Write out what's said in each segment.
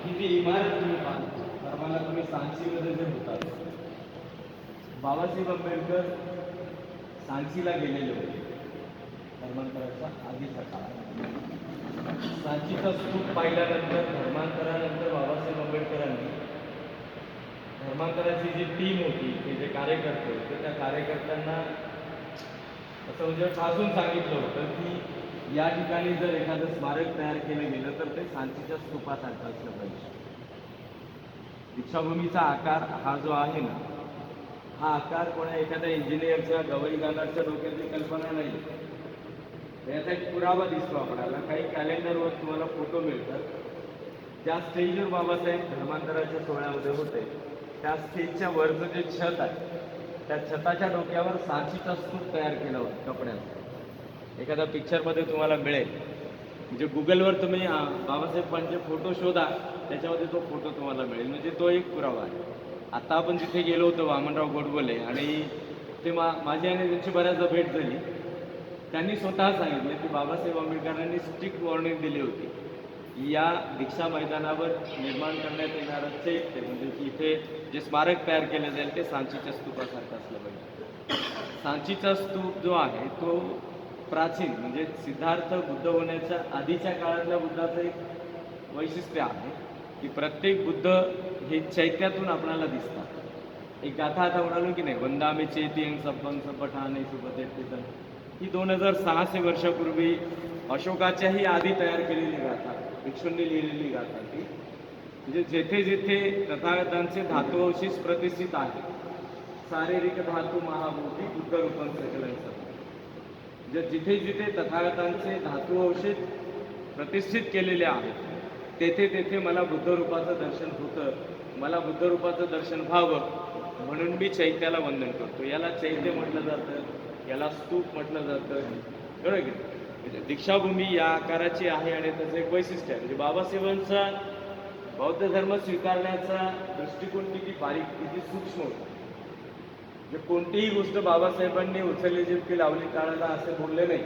ही जी इमारत तुम्ही पाहता धर्माला तुम्ही सांचीमध्ये जे होतात बाबासाहेब आंबेडकर सांचीला गेलेले होते धर्मांतराच्या आधीच्या काळात सांचीचा स्तूप पाहिल्यानंतर धर्मांतरानंतर बाबासाहेब आंबेडकरांनी धर्मांतराची जी टीम होती ते जे कार्यकर्ते होते त्या कार्यकर्त्यांना असं म्हणजे ठासून सांगितलं होतं की या ठिकाणी जर एखादं स्मारक तयार केलं गेलं तर ते सांचीच्या स्तूपासारखं असलं पाहिजे. दीक्षाभूमीचा आकार हा जो आहे ना हा आकार कोणा एखाद्या इंजिनियरच्या गवईदाराच्या डोक्यातली कल्पना नाही. याचा एक पुरावा दिसतो आपल्याला. काही कॅलेंडरवर तुम्हाला फोटो मिळतात. ज्या स्टेजवर बाबासाहेब धर्मांतराच्या सोहळ्यामध्ये होते त्या स्टेजच्या वरचं जे छत आहे त्या छताच्या डोक्यावर सांचीचा स्तूप तयार केला होता कपड्याचा. एखाद्या पिक्चरमध्ये तुम्हाला मिळेल म्हणजे गुगलवर तुम्ही बाबासाहेबांचे फोटो शोधा त्याच्यामध्ये तो फोटो तुम्हाला मिळेल. म्हणजे तो एक पुरावा आहे. आता आपण जिथे गेलो होतो वामनराव गोडबोले आणि ते माझी आणि त्यांची बऱ्याचदा भेट झाली. त्यांनी स्वतः सांगितले की बाबासाहेब आंबेडकरांनी स्ट्रिक्ट वॉर्निंग दिली होती की या दीक्षा मैदानावर निर्माण करण्यात येणारं चैत्य म्हणजे की इथे जे स्मारक तयार केलं जाईल ते सांचीच्या स्तूपासारखं असलं पाहिजे. सांचीचा स्तूप जो आहे तो प्राचीन म्हणजे सिद्धार्थ बुद्ध होण्याच्या आधीच्या काळातल्या बुद्धाचं एक वैशिष्ट्य आहे की प्रत्येक बुद्ध हे चैत्यातून आपल्याला दिसतात. एक गाथा आता म्हणालो की नाही वंदामे चैत्यं सब्बं सपठाने सुपतेष्ठितं ही 2600 वर्षापूर्वी अशोकाच्याही आधी तयार केलेली गाथा भिक्षूंनी लिहिलेली गाथा ती म्हणजे जेथे जेथे तथागतांचे धातुअवशेष प्रतिष्ठित आहे शारीरिक धातू महाभूती बुद्ध रूपं सकलं म्हणजे जिथे जिथे तथागतांचे धातुअवशेष प्रतिष्ठित केलेले आहेत तेथे तेथे मला बुद्ध रूपाचं दर्शन होतं. मला बुद्ध रूपाचं दर्शन व्हावं म्हणून मी चैत्याला वंदन करतो. याला चैत्य म्हटलं जातं, याला स्तूप म्हटलं जातं. बरोबर की म्हणजे दीक्षाभूमी या आकाराची आहे आणि त्याचं एक वैशिष्ट्य आहे. म्हणजे बाबासाहेबांचा बौद्ध धर्म स्वीकारण्याचा दृष्टिकोन किती बारीक किती सूक्ष्म होता. म्हणजे कोणतीही गोष्ट बाबासाहेबांनी उचलली जितकी लावली काळाला असं बोलले नाही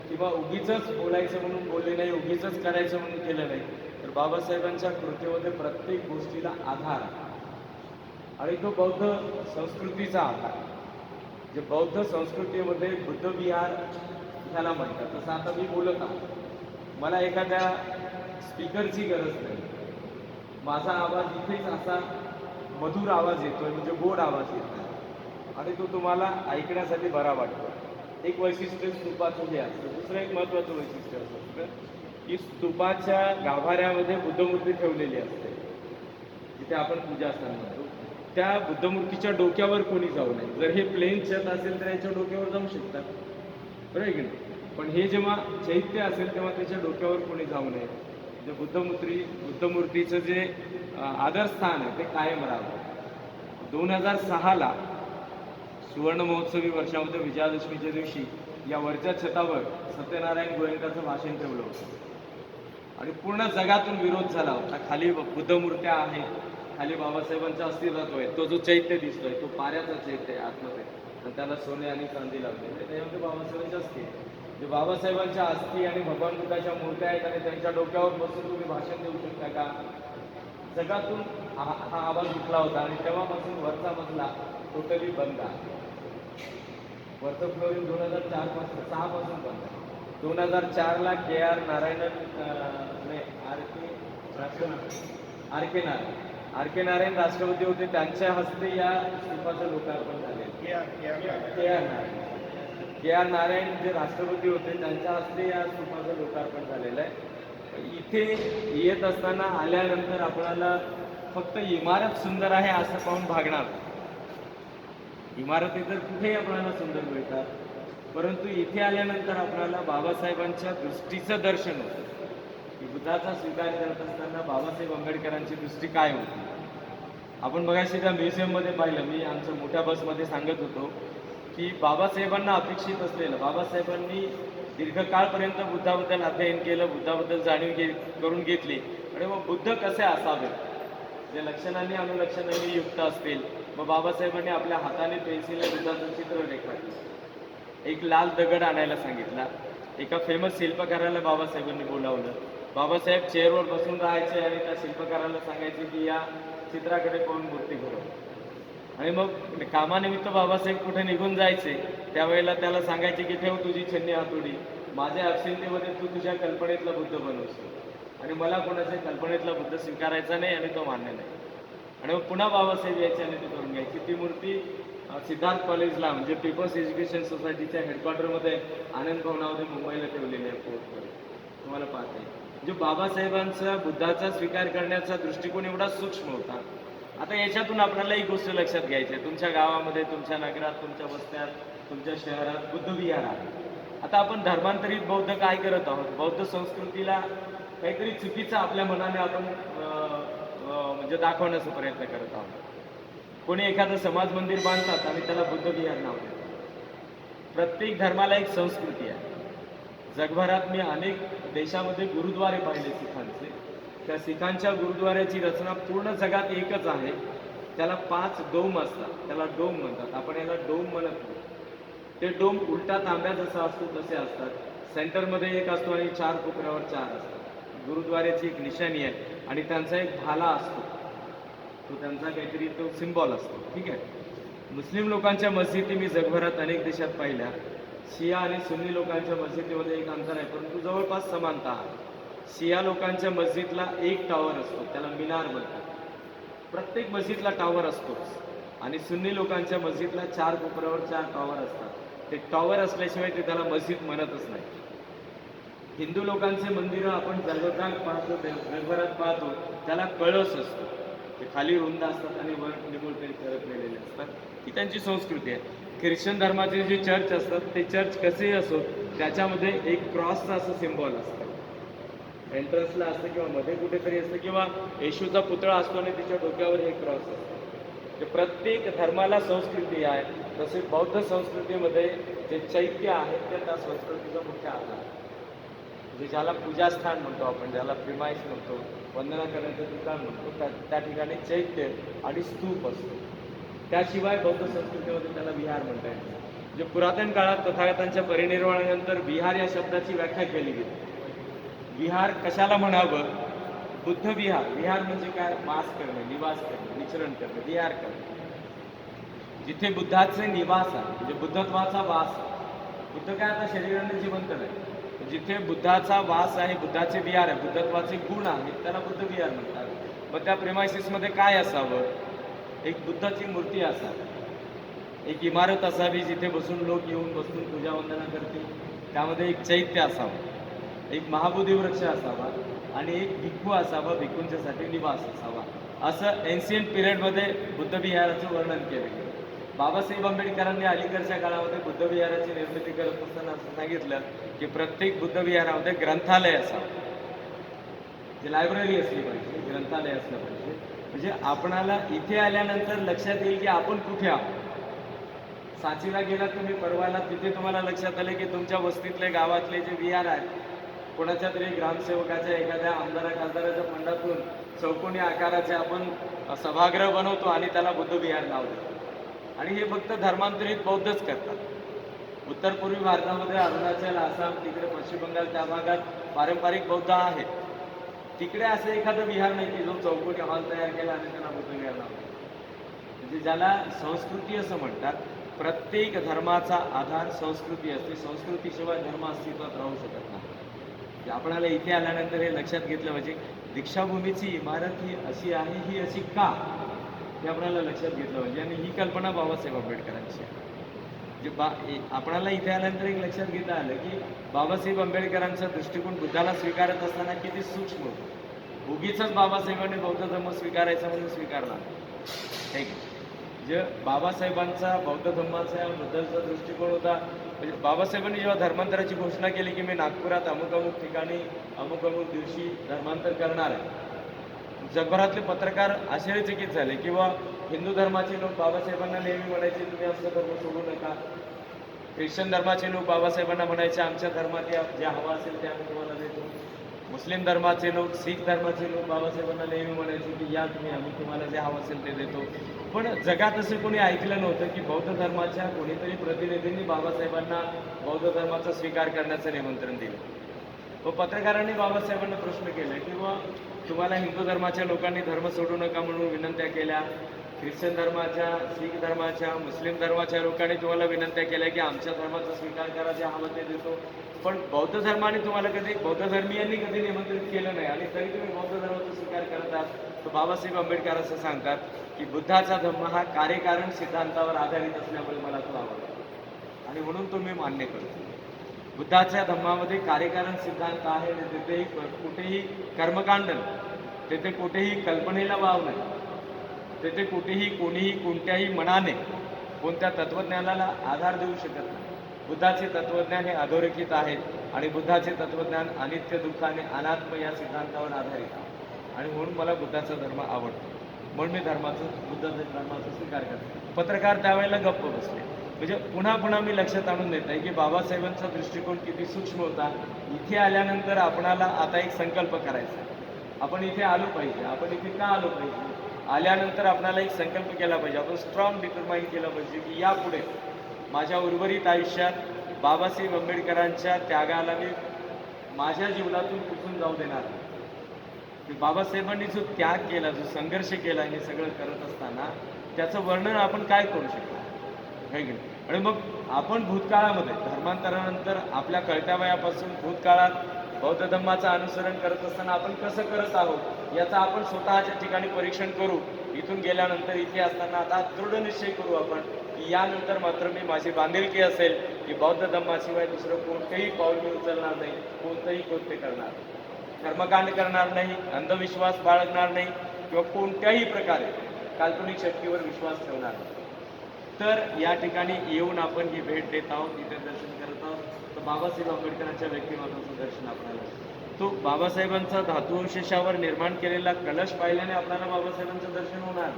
किंवा उगीच बोलायचं म्हणून बोलले नाही उगीच करायचं म्हणून केलं नाही. तर बाबासाहेबांच्या कृतीमध्ये प्रत्येक गोष्टीला आधार आणि तो बौद्ध संस्कृतीचा आधार. जे बौद्ध संस्कृतीमध्ये बुद्ध विहार ह्याला म्हणतात. तसं आता मी बोलत आहे मला एखाद्या स्पीकरची गरज नाही. माझा आवाज इथेच असा मधुर आवाज येतोय म्हणजे गोड आवाज येतो आणि तो तुम्हाला ऐकण्यासाठी बरा वाटतो. एक वैशिष्ट्य स्तूपाचं हे असतं. दुसरं एक महत्त्वाचं वैशिष्ट्य असतं की स्तूपाच्या गाभाऱ्यामध्ये बुद्धमूर्ती ठेवलेली असते जिथे आपण पूजास्थान म्हणतो. त्या बुद्धमूर्तीच्या डोक्यावर कोणी जाऊ नये. जर हे प्लेन छत असेल तर याच्या डोक्यावर जाऊ शकतात बरोबर की नाही. पण हे जेव्हा चैत्य असेल तेव्हा त्याच्या डोक्यावर कोणी जाऊ नये. म्हणजे बुद्धमूर्तीचं जे आदरस्थान आहे ते कायम राहावं. 2006ला सुवर्ण महोत्सवी वर्षामध्ये विजयादशमीच्या दिवशी या वरच्या छतावर सत्यनारायण गोयंकाचं भाषण ठेवलं होतं आणि पूर्ण जगातून विरोध झाला होता. खाली बुद्धमूर्त्या आहेत, खाली बाबासाहेबांचं अस्तित्व आहे. तो जो चैत्य दिसतोय तो पाऱ्याचा चैत्य आहे आतमध्ये आणि त्याला सोने आणि चांदी लावली त्याच्यामध्ये बाबासाहेबांच्या अस्थी म्हणजे बाबासाहेबांच्या अस्थी आणि भगवान बुद्धाच्या मूर्त्या आहेत आणि त्यांच्या डोक्यावर बसून तुम्ही भाषण देऊ शकता का. जगातून हा आवाज उठला होता आणि तेव्हापासून वरचा मजला टोटली बंद आहे. वरचं फ्लोरिंग 2006 पासून बंद आहे. 2004ला KR नारायणन आर के नारायण राष्ट्रपती होते त्यांच्या हस्ते या स्तूपाचं लोकार्पण झाले. KR नारायण जे राष्ट्रपती होते त्यांच्या हस्ते या स्तूपाचं लोकार्पण झालेलं आहे. इथे येत असताना आल्यानंतर आपल्याला फक्त इमारत सुंदर आहे असं पाहून भागणार. इमारती तर कुठेही आपल्याला सुंदर मिळतात परंतु इथे आल्यानंतर आपल्याला बाबासाहेबांच्या दृष्टीचं दर्शन होतं की बुद्धाचा स्वीकार करत असताना बाबासाहेब आंबेडकरांची दृष्टी काय होती. आपण बघायचं त्या म्युझियममध्ये पाहिलं. मी आमच्या मोठ्या बसमध्ये सांगत होतो की बाबासाहेबांना अपेक्षित असलेलं बाबासाहेबांनी दीर्घकाळपर्यंत बुद्धाबद्दल अध्ययन केलं बुद्धाबद्दल जाणीव करून घेतली आणि मग बुद्ध कसे असावेत जे लक्षणांनी अनुलक्षणांनी युक्त असतील. मग बाबासाहेबांनी आपल्या हाताने पेन्सिलने बुद्धाचं चित्र रेखाटलं. एक लाल दगड आणायला सांगितला. एका फेमस शिल्पकाराला बाबासाहेबांनी बोलावलं बाबासाहेब चेअरवर बसून राहायचे आणि त्या शिल्पकाराला सांगायचे की या चित्राकडे पाहून मूर्ती घडव. आणि मग कामानिमित्त बाबासाहेब कुठे निघून जायचे त्यावेळेला त्याला सांगायचे की ठेव तुझी छन्नी हातोडी, माझ्या अक्षिंतेमध्ये तू तुझ्या कल्पनेतला बुद्ध बनवशील आणि मला कोणाच्या कल्पनेतला बुद्ध स्वीकारायचा नाही आणि तो मान्य नाही. आणि मग पुन्हा बाबासाहेब यायचे आणि ते करून घ्यायची. ती मूर्ती सिद्धार्थ कॉलेजला म्हणजे पीपल्स एज्युकेशन सोसायटीच्या हेडक्वार्टरमध्ये आनंद भवनामध्ये मुंबईला ठेवलेली आहे फोर्टमध्ये, तुम्हाला पाहता येईल. जो बाबासाहेबांचा बुद्धाचा स्वीकार करण्याचा दृष्टिकोन एवढा सूक्ष्म होता. आता याच्यातून आपल्याला एक गोष्ट लक्षात घ्यायची आहे, तुमच्या गावामध्ये, तुमच्या नगरात, तुमच्या वस्त्यात, तुमच्या शहरात बुद्धविहार आहे. आता आपण धर्मांतरित बौद्ध काय करत आहोत, बौद्ध संस्कृतीला काहीतरी चुकीचं आपल्या मनाने आपण म्हणजे दाखवण्याचा प्रयत्न करत आहोत. कोणी एखादं समाज मंदिर बांधतात आणि त्याला बुद्धविहार नाव देतात. प्रत्येक धर्माला एक संस्कृती आहे. जगभरात मी अनेक देशामध्ये गुरुद्वारे पाहिले सिखांचे. त्या सिखांच्या गुरुद्वाऱ्याची रचना पूर्ण जगात एकच आहे. त्याला 5 डोम असतात, त्याला डोम म्हणतात. आपण याला डोम म्हणत नाही. ते डोम उलटा तांब्या जसा असतो तसे असतात. सेंटरमध्ये एक असतो आणि 4 कोपऱ्यावर 4 असतात. गुरुद्वाऱ्याची एक निशाणी आहे आणि त्यांचा एक भाला असतो, तो त्यांचा काहीतरी तो सिम्बॉल असतो. ठीक आहे. मुस्लिम लोकांच्या मस्जिदी मी जगभरात अनेक देशात पाहिल्या. शिया आणि सुन्नी लोकांच्या मस्जिदीमध्ये एक अंतर आहे, परंतु जवळपास समानता आहे. शिया लोकांच्या मस्जिदला एक टॉवर असतो, त्याला मिनार म्हणतात. प्रत्येक मस्जिदला टॉवर असतोच. आणि सुन्नी लोकांच्या मस्जिदला 4 कोपऱ्यावर 4 टॉवर असतात. ते टॉवर असल्याशिवाय ते त्याला मस्जिद म्हणतच नाही. हिंदू लोकांचे मंदिरं आपण जगभरात पाहतो, जगभरात पाहतो, त्याला कळस असतो. ते खाली रुंद असतात आणि वर निमुळते सरकलेले असतात. ही त्यांची संस्कृती आहे. ख्रिश्चन धर्माचे जे चर्च असतात ते चर्च कसेही असो त्याच्यामध्ये एक क्रॉसचा असं सिम्बॉल असतं. एंट्रन्सला असतं किंवा मध्ये कुठेतरी असतं किंवा येशूचा पुतळा असतो आणि तिच्या डोक्यावर एक क्रॉस असतो. ते प्रत्येक धर्माला संस्कृती आहे. तसेच बौद्ध संस्कृतीमध्ये जे चैत्य आहे ते त्या संस्कृतीचा मुख्य आधार आहे. म्हणजे ज्याला पूजास्थान म्हणतो आपण, ज्याला प्रिमाईस म्हणतो, वंदना करण्याचं ठिकाण म्हणतो, त्या ठिकाणी चैत्य आणि स्तूप असतो. त्याशिवाय बौद्ध संस्कृतीमध्ये त्याला विहार म्हणता येतं. म्हणजे पुरातन काळात तथागतांच्या परिनिर्वाणानंतर विहार या शब्दाची व्याख्या केली गेली. विहार कशाला म्हणावं? बुद्ध विहार. विहार म्हणजे काय? वास करणे, निवास करणे, विचरण करणे, विहार करणे. जिथे बुद्धाचे निवास आहे म्हणजे बुद्धत्वाचा वास आहे. बुद्ध काय आता शरीराने जिवंत नाही. जिथे बुद्धाचा वास आहे, बुद्धाचे विहार आहे, बुद्धत्वाचे गुण आहेत, त्याला बुद्ध विहार म्हणतात. मग त्या प्रेमायसिसमध्ये काय असावं? एक बुद्धाची मूर्ती असावी, एक इमारत असावी जिथे बसून लोक येऊन बसून पूजा वंदना करतील. त्यामध्ये एक चैत्य असावं, एक महाबोधी वृक्ष असावा आणि एक भिक्खू असावा, भिक्खूंच्यासाठी निवास असावा. असं एन्शियंट पिरियडमध्ये बुद्ध विहाराचं वर्णन केलं गेलं. बाबासाहेब आंबेडकरांनी अलीकडच्या काळामध्ये बुद्ध विहाराची निर्मिती करत असताना असं सांगितलं की प्रत्येक बुद्ध विहारामध्ये ग्रंथालय असावं, जी लायब्ररी असली पाहिजे, ग्रंथालय असलं पाहिजे. म्हणजे आपणाला इथे आल्यानंतर लक्षात येईल की आपण कुठे आहोत. सांचीला गेलात तुम्ही परवाला, तिथे तुम्हाला लक्षात आले की तुमच्या वस्तीतले गावातले जे विहार आहेत कोणाच्या तरी ग्रामसेवकाच्या एखाद्या आमदारा खासदाराच्या फंडातून चौकोनी आकाराचे आपण सभागृह बनवतो आणि त्याला बुद्ध विहार नाव देतो. आणि हे फक्त धर्मांतरित बौद्धच करतात. उत्तर पूर्वी भारतामध्ये अरुणाचल, आसाम, तिकडे पश्चिम बंगाल त्या भागात पारंपरिक बौद्ध आहेत. तिकडे असं एखादं विहार नाही की जो चौकोनी हॉल तयार केला आणि त्याला बुद्ध विहार नाव देतो. म्हणजे ज्याला संस्कृती असं म्हणतात. प्रत्येक धर्माचा आधार संस्कृती असते. संस्कृतीशिवाय धर्म अस्तित्वात राहू शकत नाही. आपल्याला इथे आल्यानंतर हे लक्षात घेतलं पाहिजे. दीक्षाभूमीची इमारत ही अशी आहे, ही अशी का, हे आपल्याला लक्षात घेतलं पाहिजे. आणि ही कल्पना बाबासाहेब आंबेडकरांची आहे. जे आपल्याला इथे आल्यानंतर एक लक्षात घेता आलं की बाबासाहेब आंबेडकरांचा दृष्टिकोन बुद्धाला स्वीकारत असताना किती सूक्ष्म होतो. उगीच बाबासाहेबांनी बौद्ध धर्म स्वीकारायचा म्हणून स्वीकारला ठीक आहे. जे बाबासाहेबांचा बौद्ध धर्माचा बद्दलचा दृष्टिकोन होता. म्हणजे बाबासाहेबांनी जेव्हा धर्मांतराची घोषणा केली की मी नागपुरात अमुक अमुक ठिकाणी अमुक अमुक दिवशी धर्मांतर करणार आहे, जगभरातले पत्रकार आश्चर्यचकित झाले. किंवा हिंदू धर्माचे लोक बाबासाहेबांना नेहमी म्हणायचे तुम्ही आमचा धर्म सोडू नका. ख्रिश्चन धर्माचे लोक बाबासाहेबांना म्हणायचे आमच्या धर्मात जे हवं असेल ते आम्ही तुम्हाला देतो. मुस्लिम धर्माचे लोक, शीख धर्माचे लोक बाबासाहेबांना नेहमी म्हणायचे की या तुम्ही, आम्ही तुम्हाला जे हवं असेल ते देतो. पण जगात असं कोणी ऐकलं नव्हतं की बौद्ध धर्माच्या कोणीतरी प्रतिनिधींनी बाबासाहेबांना बौद्ध धर्माचा स्वीकार करण्याचं निमंत्रण दिलं. व पत्रकारांनी बाबासाहेबांना प्रश्न केला की बुवा तुम्हाला हिंदू धर्माच्या लोकांनी धर्म सोडू नका म्हणून विनंत्या केल्या, ख्रिश्चन धर्माच्या, शीख धर्माच्या, मुस्लिम धर्माच्या लोकांनी तुम्हाला विनंत्या केल्या की आमच्या धर्माचा स्वीकार करा, जे आम्हाला ते देतो, पण बौद्ध धर्माने तुम्हाला कधी, बौद्ध धर्मीयांनी कधी निमंत्रित केलं नाही आणि तरी तुम्ही बौद्ध धर्माचा स्वीकार करत आहात. तर बाबासाहेब आंबेडकर असं सांगतात की बुद्धाचा धम्म हा कार्यकारण सिद्धांतावर आधारित असल्यामुळे मला तो आवडतो आणि म्हणून तो मी मान्य करतो. बुद्धाच्या धम्मामध्ये कार्यकारण सिद्धांत आहे आणि तिथेही कुठेही कर्मकांड नाही, तेथे कुठेही कल्पनेला वाव नाही, तेथे कुठेही कोणीही कोणत्याही मनाने कोणत्या तत्त्वज्ञानाला आधार देऊ शकत नाही. बुद्धाचे तत्त्वज्ञान हे अधोरेखित आहे आणि बुद्धाचे तत्त्वज्ञान अनित्य, दुःखाने, अनात्म या सिद्धांतावर आधारित आहे आणि म्हणून मला बुद्धाचा धर्म आवडतो, म्हणून मी बुद्धाच्या धर्माचा स्वीकार करतो. पत्रकार त्यावेळेला गप्प बसले. म्हणजे पुन्हा पुन्हा मी लक्षात आणून देत आहे की बाबासाहेबांचा दृष्टिकोन किती सूक्ष्म होता. इथे आल्यानंतर आपणाला आता एक संकल्प करायचा, आपण इथे आलो पाहिजे. आपण इथे का आलो पाहिजे? आल्यानंतर आपल्याला एक संकल्प केला पाहिजे, आपण स्ट्रॉंग डिटरमाइन केलं पाहिजे की यापुढे माझ्या उर्वरित आयुष्यात बाबासाहेब आंबेडकरांच्या त्यागाला मी माझ्या जीवनातून कुठून जाऊ देणार नाही. की बाबासाहेबांनी जो त्याग केला, जो संघर्ष केला, हे सगळं करत असताना त्याचं वर्णन आपण काय करू शकतो आहे की नाही? आणि मग आपण भूतकाळामध्ये धर्मांतरानंतर आपल्या कळत्या वयापासून भूतकाळात बौद्ध धम्माचं अनुसरण करत असताना आपण कसं करत आहोत याचा आपण स्वतःच्या ठिकाणी परीक्षण करू. इथून गेल्यानंतर इथे असताना आता दृढ निश्चय करू आपण की यानंतर मात्र मी माझी बांधिलकी असेल की बौद्ध धम्माशिवाय दुसरं कोणतेही पाऊल मी उचलणार नाही, कोणतंही कृत्य करणार नाही, कर्मकांड करणार नाही, अंधविश्वास बाळगणार नाही किंवा कोणत्याही प्रकारे काल्पनिक शक्तीवर विश्वास ठेवणार नाही. तर या ठिकाणी येऊन आपण ही भेट देत आहोत, इथे दर्शन करत आहोत. तर बाबासाहेब आंबेडकरांच्या व्यक्तिमत्वाचं दर्शन आपल्याला, तो बाबासाहेबांचा धातुअवशेषावर निर्माण केलेला कलश पाहिल्याने आपल्याला बाबासाहेबांचं दर्शन होणार,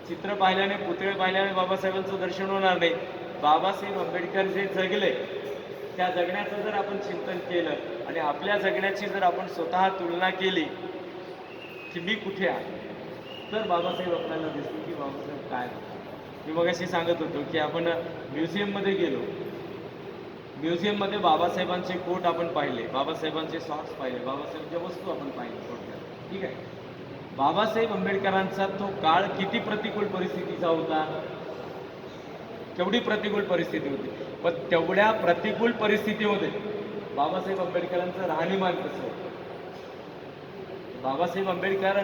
चित्र पाहिल्याने, पुतळे पाहिल्याने बाबासाहेबांचं दर्शन होणार नाही. बाबासाहेब आंबेडकर जे जगले त्या जगण्याचं जर आपण चिंतन केलं आणि आपल्या जगण्याची जर आपण स्वतः तुलना केली की मी कुठे आहे, तर बाबासाहेब आपल्याला दिसतो की बाबासाहेब काय. मी मग अशी सांगत होतो की आपण म्युझियममध्ये गेलो, म्युझियममध्ये बाबासाहेबांचे कोट आपण पाहिले, बाबासाहेबांचे सॉक्स पाहिले, बाबासाहेबांच्या वस्तू आपण पाहिल्या थोडक्यात, ठीक आहे. बाबासाहेब आंबेडकरांचा तो काळ किती प्रतिकूल परिस्थितीचा होता, केवढी प्रतिकूल परिस्थिती होती, पण तेवढ्या प्रतिकूल परिस्थितीमध्ये बाबासाहेब आंबेडकरांचं राहणीमान कसं होतं. बाबासाहेब आंबेडकर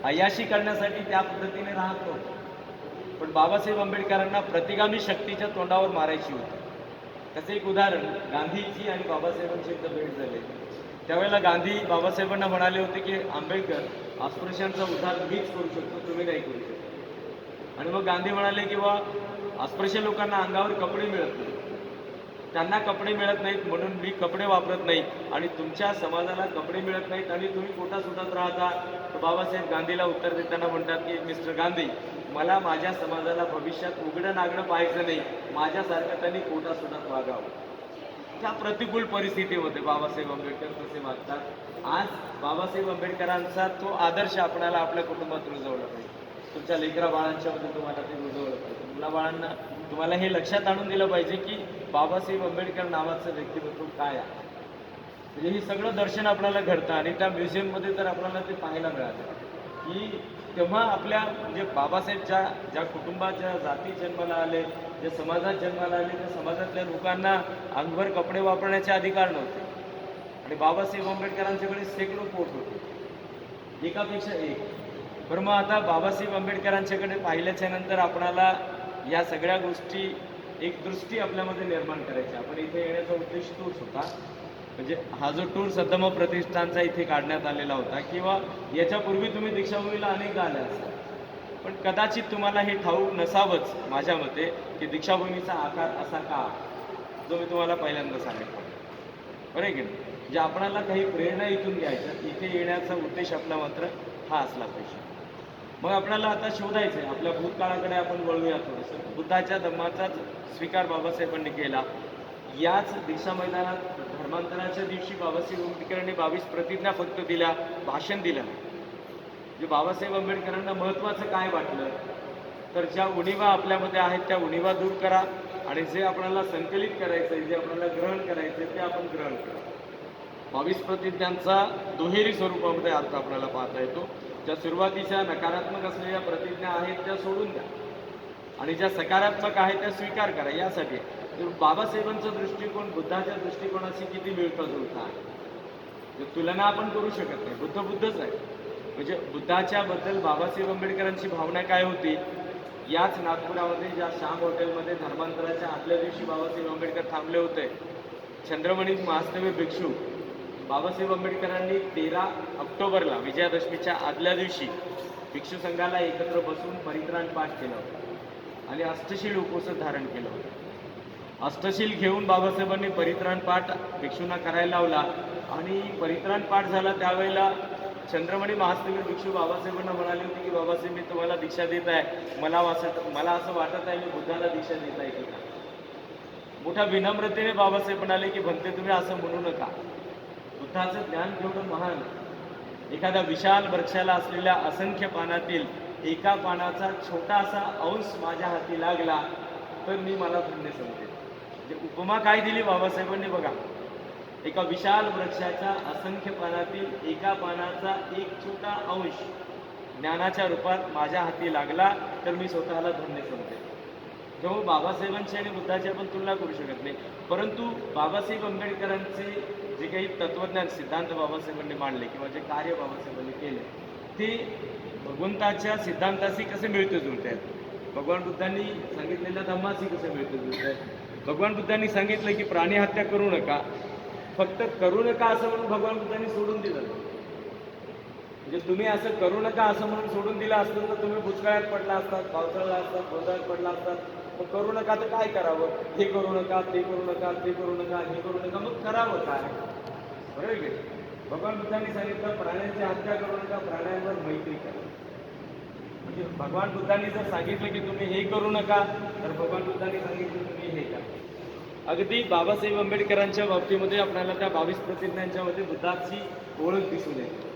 अयाशी करण्यासाठी त्या पद्धतीने राहत होते, पण बाबासाहेब आंबेडकरांना प्रतिगामी शक्तीच्या तोंडावर मारायची होती. त्याचं एक उदाहरण, गांधीची आणि बाबासाहेबांची एकदा भेट झाली. त्यावेळेला गांधी बाबासाहेबांना म्हणाले होते की आंबेडकर, अस्पृश्यांचा उद्धार मीच करू शकतो, तुम्ही नाही करू शकतो. आणि मग गांधी म्हणाले की बा अस्पृश्य लोकांना अंगावर कपडे मिळत नाही, त्यांना कपडे मिळत नाहीत म्हणून मी कपडे वापरत नाही आणि तुमच्या समाजाला कपडे मिळत नाहीत आणि तुम्ही पोटासुटात राहता. तर बाबासाहेब गांधीला उत्तर देताना म्हणतात की मिस्टर गांधी, मला माझ्या समाजाला भविष्यात उघडं नागडं पाहायचं नाही, माझ्यासारखं त्यांनी पोटासुटात वागावं. त्या प्रतिकूल परिस्थितीमध्ये बाबासाहेब आंबेडकर कसे वागतात. आज बाबासाहेब आंबेडकरांचा तो आदर्श आपल्याला आपल्या कुटुंबात रुजवला पाहिजे, तुमच्या लेकरा बाळांच्यामध्ये तुम्हाला ते रुजवलं पाहिजे, मुलाबाळांना तुम्हाला हे लक्षात आणून दिलं पाहिजे की बाबासाहेब आंबेडकर नावाचं व्यक्तिमत्व काय आहे. म्हणजे हे सगळं दर्शन आपल्याला घडतं आणि त्या म्युझियममध्ये तर आपल्याला ते पाहायला मिळालं की तेव्हा आपल्या म्हणजे बाबासाहेब ज्या कुटुंबाच्या जाती जन्माला आले, ज्या समाजात जन्माला आले, त्या समाजातल्या लोकांना अंगभर कपडे वापरण्याचे अधिकार नव्हते आणि बाबासाहेब आंबेडकरांच्याकडे शेकडो कोट होते, एकापेक्षा एक. बरं मग आता बाबासाहेब आंबेडकरांच्याकडे पाहिल्याच्या नंतर आपणाला या सगळ्या गोष्टी, एक दृष्टी आपल्यामध्ये निर्माण करायची. आपण इथे येण्याचा उद्देश तोच होता. म्हणजे हा जो टूर सद्धम्म प्रतिष्ठानचा इथे काढण्यात आलेला होता, किंवा याच्यापूर्वी तुम्ही दीक्षाभूमीला अनेकदा आले असाल, पण कदाचित तुम्हाला हे ठाऊक नसावंच माझ्या मते की दीक्षाभूमीचा आकार असा का, जो मी तुम्हाला पहिल्यांदा सांगितलं, बरं आहे की नाही. म्हणजे आपणाला काही प्रेरणा इथून घ्यायच्या, इथे येण्याचा उद्देश आपला मात्र हा असला पाहिजे. मग आपल्याला आता शोधायचं आहे, आपल्या भूतकाळाकडे आपण वळूया थोडंसं. बुद्धाच्या धम्माचाच स्वीकार बाबासाहेबांनी केला. याच दीक्षा मैदानात धर्मांतराच्या दिवशी बाबासाहेब आंबेडकरांनी 22 प्रतिज्ञा फक्त दिल्या, भाषण दिलं. जे बाबासाहेब आंबेडकरांना महत्त्वाचं काय वाटलं, तर ज्या उणिवा आपल्यामध्ये आहेत त्या उणिवा दूर करा आणि जे आपल्याला संकलित करायचं आहे, जे आपल्याला ग्रहण करायचं आहे ते आपण ग्रहण करा. 22 प्रतिज्ञांचा दुहेरी स्वरूपामध्ये अर्थ आपल्याला पाहता येतो. ज्या सुरुवातीच्या नकारात्मक असलेल्या प्रतिज्ञा आहेत त्या सोडून द्या आणि ज्या सकारात्मक आहेत त्या स्वीकार करा. यासाठी बाबासाहेबांचा दृष्टिकोन बुद्धाच्या दृष्टिकोनाशी किती मिळता जुळता आहे, तुलना आपण करू शकत नाही. बुद्धच आहे. म्हणजे बुद्धाच्या बद्दल बाबासाहेब आंबेडकरांची भावना काय होती, याच नागपुरामध्ये ज्या श्याम हॉटेलमध्ये धर्मांतराच्या आदल्या दिवशी बाबासाहेब आंबेडकर थांबले होते, चंद्रमणी वास्तव्य भिक्षू बाबासाहेब आंबेडकरांनी 13 ऑक्टोबरला विजयादशमीच्या आदल्या दिवशी भिक्षू संघाला एकत्र बसून परित्राण पाठ केलं होतं आणि अष्टशील उपवास धारण केलं होतं. अष्टशील घेऊन बाबासाहेबांनी परित्राण पाठ भिक्षूंना करायला लावला आणि परित्राण पाठ झाला. त्यावेळेला चंद्रमणी महास्तवी भिक्षू बाबासाहेबांना म्हणाले होते की बाबासाहेब, मी तुम्हाला दीक्षा देत आहे, मला असं वाटत आहे मी बुद्धाला दीक्षा देत आहे की का. मोठ्या विनम्रतेने बाबासाहेब म्हणाले की भंते तुम्ही असं म्हणू नका, बुद्धाचं ज्ञान केवढं महान. एखाद्या विशाल वृक्षाला असलेल्या असंख्य पानातील एका पानाचा छोटासा अंश माझ्या हाती लागला तर मी मला धन्य समजेल. म्हणजे उपमा काय दिली बाबासाहेबांनी बघा, एका विशाल वृक्षाच्या असंख्य पानातील एका पानाचा एक छोटा अंश ज्ञानाच्या रूपात माझ्या हाती लागला तर मी स्वतःला धन्य समजेल. तेव्हा बाबासाहेबांची आणि बुद्धाची आपण तुलना करू शकत नाही. परंतु बाबासाहेब आंबेडकरांचे जे काही तत्वज्ञान सिद्धांत बाबासाहेबांनी मांडले किंवा जे कार्य बाबासाहेबांनी केले ते भगवंताच्या सिद्धांताशी कसे मिळते जुळते आहेत, भगवान बुद्धांनी सांगितलेल्या धम्माशी कसे मिळते जुळते आहेत. भगवान बुद्धांनी सांगितलं की प्राणी हत्या करू नका, फक्त करू नका असं म्हणून भगवान बुद्धांनी सोडून दिलं. म्हणजे तुम्ही असं करू नका असं म्हणून सोडून दिलं असतं तर तुम्ही भुजकाळात पडला असतात, पावसाळ्यात असतात, गोंधळात पडला असतात. मग करू नका तर काय करावं, हे करू नका, ते करू नका, ते करू नका, हे करू नका, मग करावं काय, बरोबर की. भगवान बुद्धांनी सांगितलं प्राण्यांची हत्या करू नका, प्राण्यांवर मैत्री करा. म्हणजे भगवान बुद्धांनी जर सांगितलं की तुम्ही हे करू नका तर भगवान बुद्धांनी सांगितलं तुम्ही हे करा. अगदी बाबासाहेब आंबेडकरांच्या बाबतीमध्ये आपल्याला त्या 22 प्रतिज्ञांच्या मध्ये बुद्धाची ओळख दिसून येते.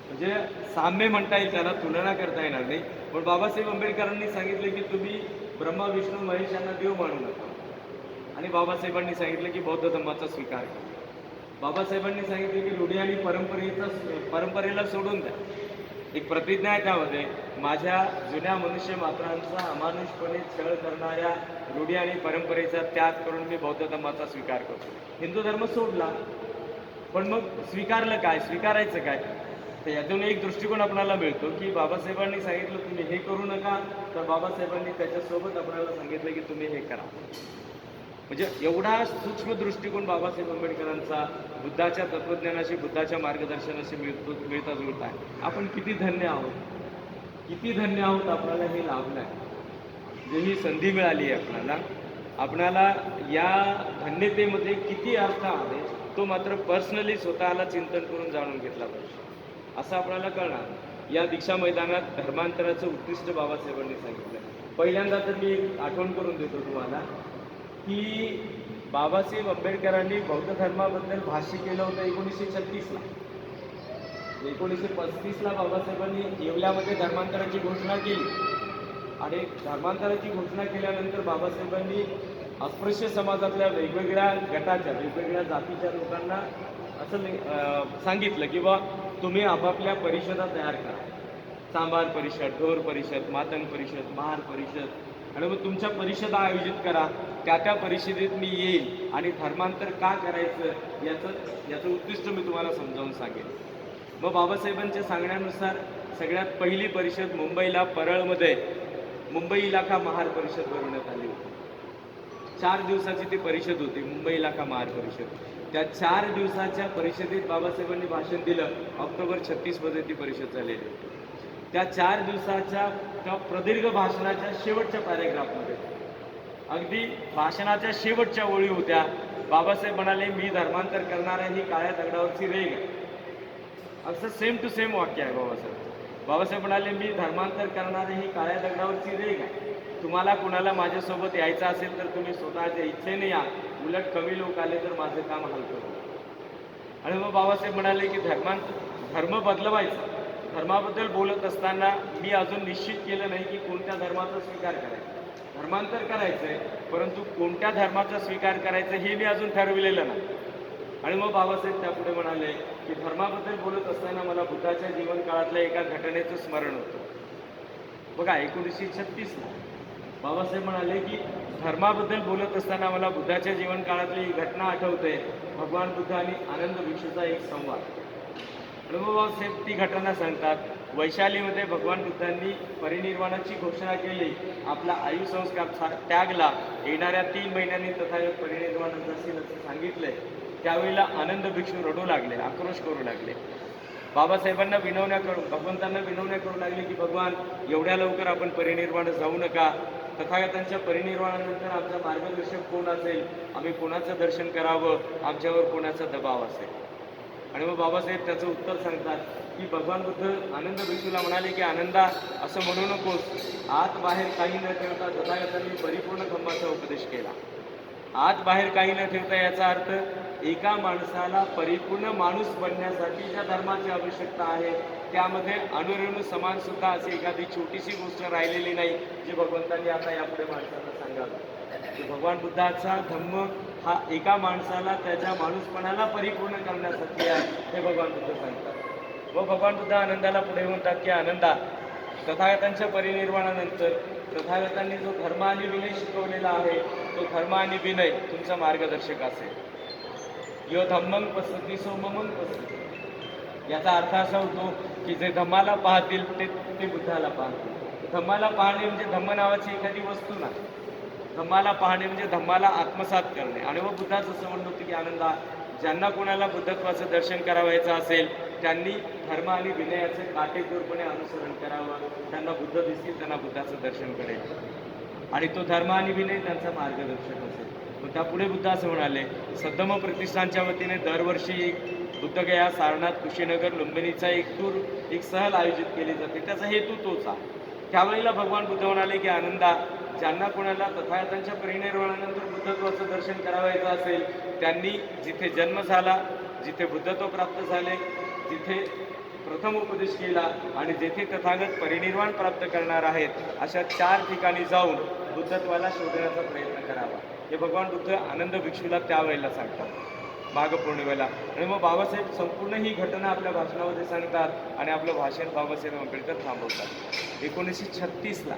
म्हणजे साम्य म्हणता येईल, त्याला तुलना करता येणार नाही. पण बाबासाहेब आंबेडकरांनी सांगितले की तुम्ही ब्रह्मा विष्णू महेश यांना देव मानू नका आणि बाबासाहेबांनी सांगितलं की बौद्ध धर्माचा स्वीकार करा. बाबासाहेबांनी सांगितले की रूढी आणि परंपरेला सोडून द्या. एक प्रतिज्ञा आहे त्यामध्ये, माझ्या जुन्या मनुष्य मात्रांचा अमानुषपणे छळ करणाऱ्या रूढी आणि परंपरेचा त्याग करून मी बौद्ध धर्माचा स्वीकार करतो. हिंदू धर्म सोडला, पण मग स्वीकारलं काय, स्वीकारायचं काय. तर यातून एक दृष्टिकोन आपल्याला मिळतो की बाबासाहेबांनी सांगितलं तुम्ही हे करू नका तर बाबासाहेबांनी त्याच्यासोबत आपल्याला सांगितलं की तुम्ही हे करा. म्हणजे एवढा सूक्ष्म दृष्टिकोन बाबासाहेब आंबेडकरांचा बुद्धाच्या तत्वज्ञानाशी, बुद्धाच्या मार्गदर्शनाशी मिळता जुळता आहे. आपण किती धन्य आहोत, किती धन्य आहोत, आपल्याला हे लाभलं आहे, जे ही संधी मिळाली आहे आपणाला या धन्यतेमध्ये किती अर्थ आहे तो मात्र पर्सनली स्वतःला चिंतन करून जाणून घेतला पाहिजे. असं आपल्याला कळणार. या दीक्षा मैदानात धर्मांतराचं उत्कृष्ट बाबासाहेबांनी सांगितलं. पहिल्यांदा तर मी एक आठवण करून देतो तुम्हाला की बाबासाहेब आंबेडकरांनी बौद्ध धर्माबद्दल भाष्य केलं होतं 1936ला. 1935ला बाबासाहेबांनी येवल्यामध्ये धर्मांतराची घोषणा केली आणि धर्मांतराची घोषणा केल्यानंतर बाबासाहेबांनी अस्पृश्य समाजातल्या वेगवेगळ्या गटाच्या, वेगवेगळ्या जातीच्या लोकांना असं सांगितलं की बा तुम्ही आपापल्या परिषदा तयार करा. सांबार परिषद, ढोर परिषद, मातंग परिषद, महार परिषद, आणि मग तुमच्या परिषदा आयोजित करा. त्या परिषदेत मी येईल आणि धर्मांतर का करायचं याचं उद्दिष्ट मी तुम्हाला समजावून सांगेन. मग बाबासाहेबांच्या सांगण्यानुसार सगळ्यात पहिली परिषद मुंबईला परळमध्ये मुंबई इलाका महार परिषद भरवण्यात आली होती. 4 दिवसाची ती परिषद होती, मुंबई इलाका महार परिषद. त्या 4 दिवसाच्या परिषदेत बाबासाहेबांनी भाषण दिलं. ऑक्टोबर 36 मध्ये ती परिषद झालेली होती. त्या 4 दिवसाच्या त्या प्रदीर्घ भाषणाच्या शेवटच्या पॅरेग्राफमध्ये, अगदी भाषणाच्या शेवटच्या ओळी होत्या, बाबासाहेब म्हणाले मी धर्मांतर करणार आहे, ही काळ्या दगडावरची रेघ आहे. असं सेम टू सेम वाक्य आहे बाबासाहेब म्हणाले मी धर्मांतर करणार आहे, ही काळ्या दगडावरची रेघ आहे. तुम्हाला कुणाला माझ्यासोबत यायचं असेल तर तुम्ही स्वतःच्या इच्छेने या, उलट कमी लोक आले तर माझं काम हलकं होईल. आणि मग बाबासाहेब म्हणाले की धर्म बदलवायचा. धर्माबद्दल बोलत असताना मी अजून निश्चित केलं नाही की कोणत्या धर्माचा स्वीकार करायचा. धर्मांतर करायचंय, परंतु कोणत्या धर्माचा स्वीकार करायचा हे मी अजून ठरविलेलं नाही. आणि मग बाबासाहेब त्यापुढे म्हणाले की धर्माबद्दल बोलत असताना मला बुद्धाच्या जीवन काळातल्या एका घटनेचं स्मरण होतं. बघा 1936ला बाबासाहेब म्हणाले की धर्माबद्दल बोलत असताना मला बुद्धाच्या जीवन काळातली ही घटना आठवते, भगवान बुद्ध आणि आनंद भिक्षूचा एक संवाद. आणि मग बाबासाहेब ती घटना सांगतात. वैशालीमध्ये भगवान बुद्धांनी परिनिर्वाणाची घोषणा केली, आपला आयुसंस्कार त्यागला, येणाऱ्या 3 महिन्यांनी तथागत परिनिर्वाण असेल असं सांगितलंय. त्यावेळेला आनंद भिक्षू रडू लागले, आक्रोश करू लागले, बाबासाहेबांना भगवंतांना विनवण्या करू लागले की भगवान एवढ्या लवकर आपण परिनिर्वाण जाऊ नका. तथागतांच्या परिनिर्वाणानंतर आमचा मार्गदर्शक कोण असेल, आम्ही कोणाचं दर्शन करावं, आमच्यावर कोणाचा दबाव असेल. आणि मग बाबासाहेब त्याचं उत्तर सांगतात की भगवान बुद्ध आनंद भिक्षूला म्हणाले की आनंदा असं म्हणू नकोस, आत बाहेर काही न ठेवता तथागतांनी परिपूर्ण धम्माचा उपदेश केला. आत बाहेर काही न ठेवता याचा अर्थ एका माणसाला परिपूर्ण माणूस बनण्यासाठी ज्या धर्माची आवश्यकता आहे त्यामध्ये अणुरेणू समान सुद्धा अशी एखादी छोटीशी गोष्ट राहिलेली नाही जी भगवंतांनी आता यापुढे माणसाला सांगावं. भगवान बुद्धाचा धम्म हा एका माणसाला त्याच्या माणूसपणाला परिपूर्ण करण्यासाठी आहे हे भगवान बुद्ध सांगतात. व भगवान बुद्ध आनंदाला पुढे म्हणतात की आनंदा, तथागतांच्या परिनिर्वाणानंतर तथागतांनी जो धर्म आणि विनय शिकवलेला आहे तो धर्म आणि विनय तुमचा मार्गदर्शक असेल. यो धम्मं पसती सोममं पसती. याचा अर्थ असा होतो की जे धम्माला पाहतील ते बुद्धाला पाहतील. धम्माला पाहणे म्हणजे धम्म नावाची एखादी वस्तू नाही, धम्माला पाहणे म्हणजे धम्माला आत्मसात करणे. आणि मग बुद्धाचं असं म्हणणं होतं की आनंदा, ज्यांना कोणाला बुद्धत्वाचं दर्शन करावायचं असेल त्यांनी धर्म आणि विनयाचं काटेकोरपणे अनुसरण करावं. त्यांना बुद्ध दिसतील, त्यांना बुद्धाचं दर्शन करेल आणि तो धर्म आणि विनय त्यांचा मार्गदर्शक असेल. मग त्यापुढे बुद्ध असं म्हणाले, सद्धम प्रतिष्ठानच्या वतीने दरवर्षी बुद्धगया, सारनाथ, कुशीनगर, लुंबिनीचा एक सहल आयोजित केली जाते. त्याचा हेतू तोच आहे. त्यावेळेला भगवान बुद्ध म्हणाले की आनंदा, ज्यांना कोणाला तथागतांच्या परिनिर्वाणानंतर बुद्धत्वाचं दर्शन करावायचं असेल त्यांनी जिथे जन्म झाला, जिथे बुद्धत्व प्राप्त झाले, जिथे प्रथम उपदेश केला आणि जेथे तथागत परिनिर्वाण प्राप्त करणार आहेत अशा 4 ठिकाणी जाऊन बुद्धत्वाला शोधण्याचा प्रयत्न करावा. हे भगवान बुद्ध आनंद भिक्षूला त्यावेळेला सांगतात माघ पौर्णिमेला. आणि मग बाबासाहेब संपूर्ण ही घटना आपल्या भाषणामध्ये सांगतात आणि आपलं भाषण बाबासाहेब आंबेडकर थांबवतात. 1936ला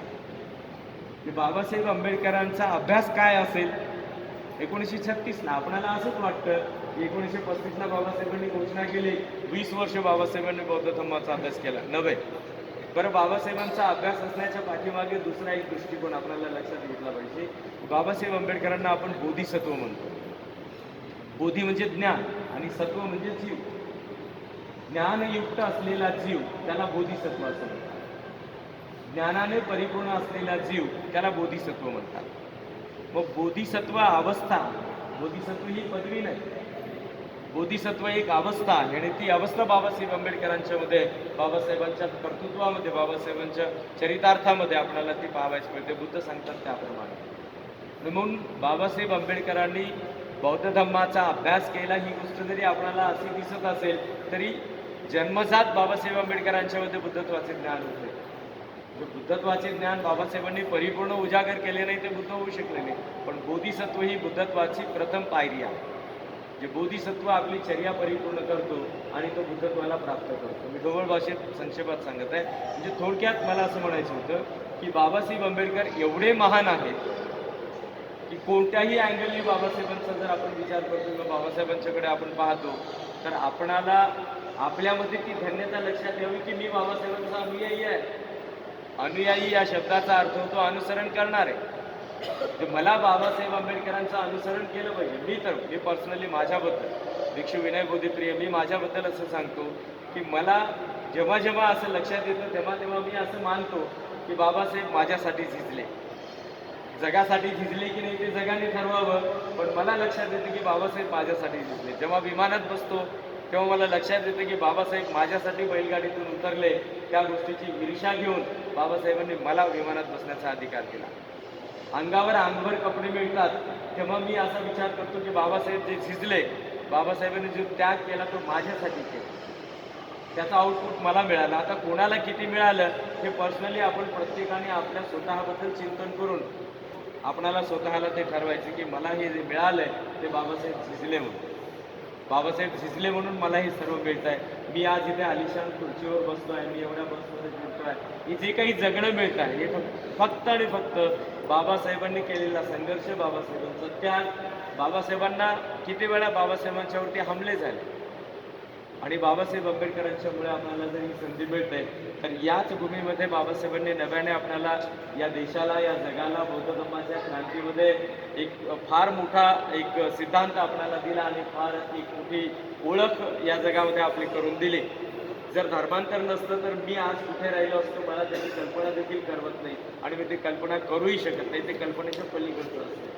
बाबासाहेब आंबेडकरांचा अभ्यास काय असेल 1936ला आपल्याला असंच वाटतं 1935ला बाबासाहेबांनी घोषणा केली, 20 वर्ष बाबासाहेबांनी बौद्ध धम्माचा अभ्यास केला. नव्हे. बरं, बाबासाहेबांचा अभ्यास असण्याच्या पाठीमागे दुसरा एक दृष्टिकोन आपल्याला लक्षात घेतला पाहिजे. बाबासाहेब आंबेडकरांना आपण बोधिसत्व म्हणतो. बोधी म्हणजे ज्ञान आणि सत्व म्हणजे जीव. ज्ञानयुक्त असलेला जीव त्याला बोधिसत्व असं म्हणतात. ज्ञानाने परिपूर्ण असलेला जीव त्याला बोधिसत्व म्हणतात. मग बोधिसत्व अवस्था, बोधिसत्व ही पदवी नाही, बोधिसत्व एक अवस्था आहे आणि ती अवस्था बाबासाहेब आंबेडकरांच्या मध्ये, बाबासाहेबांच्या कर्तृत्वामध्ये, बाबासाहेबांच्या चरितार्थामध्ये आपल्याला ती पाहायची मिळते. बुद्ध सांगतात त्याप्रमाणे. म्हणून बाबासाहेब आंबेडकरांनी बौद्ध धम्माचा अभ्यास केला ही गोष्ट जरी आपल्याला अशी दिसत असेल तरी जन्मजात बाबासाहेब आंबेडकरांच्या मध्ये बुद्धत्वाचे ज्ञान होते. बुद्धत्वाचे ज्ञान बाबासाहेबांनी परिपूर्ण उजागर केले नाही ते बुद्ध होऊ शकले नाही. पण बोधिसत्व ही बुद्धत्वाची प्रथम पायरी आहे. जे बोधिसत्व आपली चर्या परिपूर्ण करतो आणि तो बुद्धत्वाला प्राप्त करतो. मी ढोबळ भाषेत संक्षेपात सांगत आहे. म्हणजे थोडक्यात मला असं म्हणायचं होतं की बाबासाहेब आंबेडकर एवढे महान आहेत की कोणत्याही अँगलने बाबासाहेबांचा जर आपण विचार करतो किंवा बाबासाहेबांच्याकडे आपण पाहतो तर आपणाला आपल्यामध्ये ती धन्यता लक्षात यावी की मी बाबासाहेबांचा अनुयायी आहे. अनुयायी या शब्दाचा अर्थ होतो अनुसरण करणारे. ते मला बाबासाहेब आंबेडकरांचं अनुसरण केलं पाहिजे. मी पर्सनली माझ्याबद्दल भिक्षू विनय बोधीप्रिय मी माझ्याबद्दल असं सांगतो की मला जेव्हा जेव्हा असं लक्षात येतं तेव्हा मी असं मानतो की बाबासाहेब माझ्यासाठी झिजले. जगासाठी झिजले की नाही ते जगाने ठरवावं, पण मला लक्षात येतं की बाबासाहेब माझ्यासाठी झिजले. जेव्हा विमानात बसतो तेव्हा मला लक्षात येतं की बाबासाहेब माझ्यासाठी बैलगाडीतून उतरले. त्या गोष्टीची ईर्ष्या घेऊन बाबासाहेबांनी मला विमानात बसण्याचा अधिकार दिला. अंगावर अंगभर कपडे मिळतात तेव्हा मी असा विचार करतो की बाबासाहेब जे झिजले, बाबासाहेबांनी जो त्याग केला तो माझ्यासाठी केला, त्याचा आउटपुट मला मिळाला. आता कोणाला किती मिळालं हे पर्सनली आपण प्रत्येकाने आपल्या स्वतःबद्दल चिंतन करून आपणाला स्वतःला ते ठरवायचे की मला हे जे मिळालंय ते बाबासाहेब झिजले म्हणून. बाबासाहेब झिजले म्हणून मला हे सर्व मिळत आहे. मी आज इथे आलिशान खुर्चीवर बसतो आहे, मी एवढ्या बसमध्ये फिरतो आहे, हे जे काही जगणं मिळत आहे हे फक्त आणि फक्त बाबासाहेबांनी केलेला संघर्ष, बाबासाहेबांचा त्याग. बाबासाहेबांना किती वेळा बाबासाहेबांच्यावरती हमले झाले आणि बाबासाहेब आंबेडकरांच्यामुळे आपल्याला जर ही संधी मिळते तर याच भूमीमध्ये बाबासाहेबांनी नव्याने आपल्याला, या देशाला, या जगाला बौद्ध धर्माच्या क्रांतीमध्ये एक फार मोठा एक सिद्धांत आपल्याला दिला आणि फार एक मोठी ओळख या जगामध्ये आपली करून दिली. जर धर्मांतर नसतं तर मी आज कुठे राहिलो असतो मला त्याची कल्पना देखील करवत नाही आणि मी ती कल्पना करूही शकत नाही. ते कल्पनेच्या पलीकडचं असतं.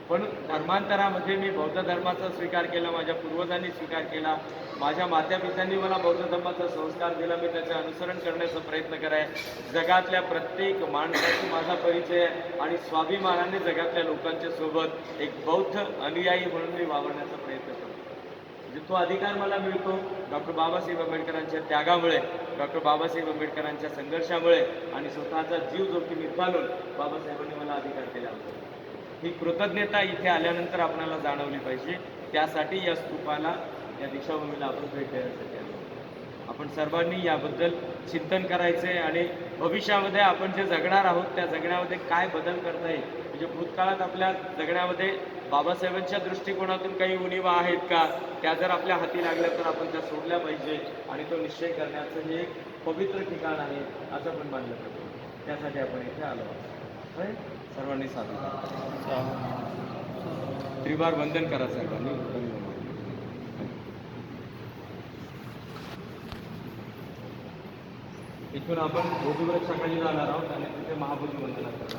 पण धर्मांतरामध्ये मी बौद्ध धर्माचा स्वीकार केला, माझ्या पूर्वजांनी स्वीकार केला, माझ्या मातापित्यांनी मला बौद्ध धर्माचा संस्कार दिला, मी त्याचे अनुसरण करण्याचा प्रयत्न कराय. जगातल्या प्रत्येक माणसाशी माझा परिचय आहे आणि स्वाभिमानाने जगातल्या लोकांच्या सोबत एक बौद्ध अनुयायी म्हणून मी वावरण्याचा प्रयत्न करतो. म्हणजे तो अधिकार मला मिळतो डॉक्टर बाबासाहेब आंबेडकरांच्या त्यागामुळे, डॉक्टर बाबासाहेब आंबेडकरांच्या संघर्षामुळे आणि स्वतःचा जीव जोखमीत घालून बाबासाहेबांनी मला अधिकार दिला होता. ही कृतज्ञता इथे आल्यानंतर आपल्याला जाणवली पाहिजे. त्यासाठी या स्तूपाला, या दीक्षाभूमीला आपण भेट देण्यासाठी आलो. आपण सर्वांनी याबद्दल चिंतन करायचे आणि भविष्यामध्ये आपण जे जगणार आहोत त्या जगण्यामध्ये काय बदल करता येईल. म्हणजे भूतकाळात आपल्या जगण्यामध्ये बाबासाहेबांच्या दृष्टिकोनातून काही उणिवा आहेत का, त्या जर आपल्या हाती लागल्या तर आपण त्या सोडल्या पाहिजे आणि तो निश्चय करण्याचं हे एक पवित्र ठिकाण आहे असं पण मानलं जातं. त्यासाठी आपण इथे आलो आहोत. सर्वांनी साधू त्रिवार वंदन करा सर्वांनी. इथून आपण बोधीवृक्षाखाली जाणार आहोत आणि तिथे महाबोधी वंदना करा.